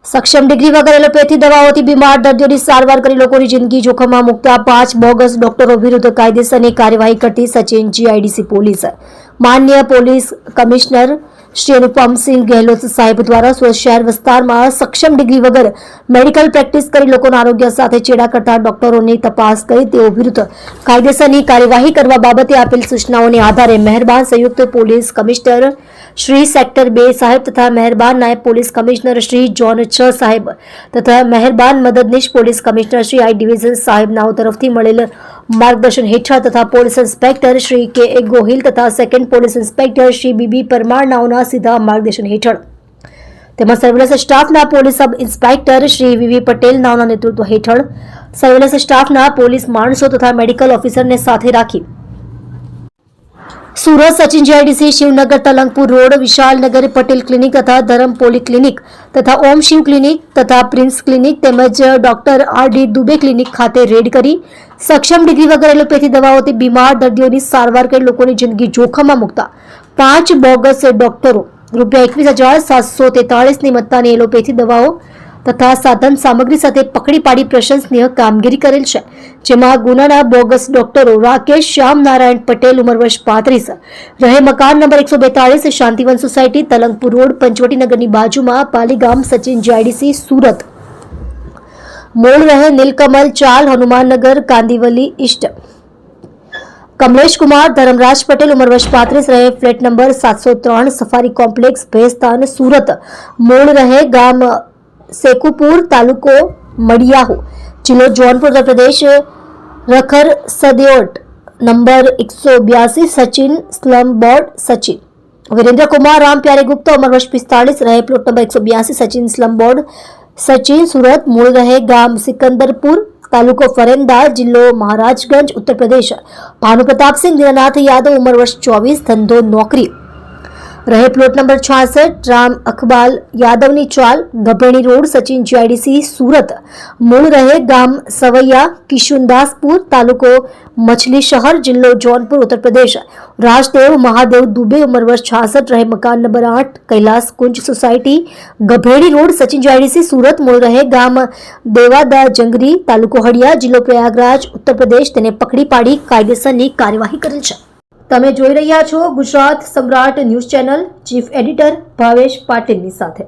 સક્ષમ ડિગ્રી વગર એલોપેથી દવાઓથી બીમાર દર્દીઓની સારવાર કરી લોકોની જિંદગી જોખમમાં મૂકતા 5 બોગસ ડોક્ટરો વિરુદ્ધ કાયદેસરની કાર્યવાહી કરતી સચિન જીઆઈડીસી પોલીસ માન્ય પોલીસ કમિશનર શ્રી અનુપમસિંહ ગેહલોત સાહેબ દ્વારા સુરત શહેર વિસ્તારમાં સક્ષમ ડિગ્રી વગર મેડિકલ પ્રેક્ટિસ કરી લોકોના આરોગ્ય સાથે ચેડા કરતા ડોક્ટરોની તપાસ કરી તેઓ વિરુદ્ધ કાયદેસરની કાર્યવાહી કરવા બાબતે આપેલ સૂચનાઓને આધારે મહેરબાન સંયુક્ત પોલીસ કમિશનર શ્રી સેક્ટર 2 સાહેબ તથા મહેરબાન નાયબ પોલીસ કમિશનર શ્રી ઝોન 6 સાહેબ તથા મહેરબાન મદદનીશ police commissioner Shri I division સાહેબનાઓ તરફથી મળેલ માર્ગદર્શન હેઠળ તથા પોલીસ ઇન્સ્પેક્ટર શ્રી કે એ ગોહિલ તથા second police inspector Shri B B Parmar નાઓના સીધા માર્ગદર્શન હેઠળ તેમજ સર્વેલન્સ સ્ટાફના police sub inspector Shri V V Patel નાઓના નેતૃત્વ હેઠળ સર્વેલન્સ સ્ટાફના પોલીસ માણસો તથા મેડિકલ ઓફિસરને સાથે રાખી Surat Sachin GIDC Shivnagar Talangpur road Vishalnagar Patel clinic તથા ધરમ પોલી ક્લિનિક તથા ઓમ શિવ ક્લિનિક તથા પ્રિન્સ ક્લિનિક તેમજ ડોક્ટર આર.ડી. દુબે ક્લિનિક ખાતે રેડ કરી સક્ષમ ડિગ્રી વગર એલોપેથી દવાઓથી બીમાર દર્દીઓની સારવાર કરી લોકોની જિંદગી જોખમમાં મૂકતા 5 બોગસ ડોક્ટરો ₹21,743ની મત્તાની એલોપેથી દવાઓ તથા સાધન સામગ્રી સાથે પકડી પાડી પ્રશંસનીય કામગીરી કરેલ છે, જેમાં ગુનાના બોગસ ડોક્ટરો રાકેશ શ્યામ નારાયણ પટેલ ઉંમર વર્ષ 35 રહે મકાન number 142 Shantivan society Talangpur road પંચવટીનગરની બાજુમાં પાલીગામ સચિન જીઆઈડીસી સુરત મૂળ રહે નીલકમલ ચાલ હનુમાનનગર કાંદીવલી ઈસ્ટ કમલેશ કુમાર ધર્મરાજ પટેલ ઉંમર વર્ષ 35 રહે flat number 703 safari complex Bhestan Surat મૂળ રહે ગામ सेकुपुर तालुको मडियाहू जिलो जौनपुर उत्तर प्रदेश रखर सदेओट number 182 Sachin slum board Sachin Virendra Kumar Ram Pyare Gupta उम्र वर्ष 45 रहे plot number 182 Sachin slum board Sachin सूरत मूल रहे गाम सिकंदरपुर तालुको फरेंदा जिलो महाराजगंज उत्तर प्रदेश भानु प्रताप सिंह दीनानाथ यादव उम्र वर्ष 24 धंधो नौकरी रहे प्लॉट नंबर 66 राम अखबाल यादवनी चाल गभेणी रोड सचिन जीआईडीसी सूरत मूल रहे गाम सवैया किशुनदासपुर तालुको मछली शहर जिलो जौनपुर उत्तर प्रदेश राजदेव महादेव दुबे उम्र वर्ष 66 रहे मकान नंबर 8 कैलाश कुंज सोसायटी गभेड़ी रोड सचिन जीआईडीसी सूरत मूल रहे गाम देवादा जंगरी तालुको हड़िया जिलो प्रयागराज उत्तर प्रदेश तेने पकड़ी पाड़ी कायदेसरनी कार्यवाही करेल छे। તમે જોઈ રહ્યા છો ગુજરાત સમ્રાટ news channel chief editor Bhavesh પાટીલની સાથે।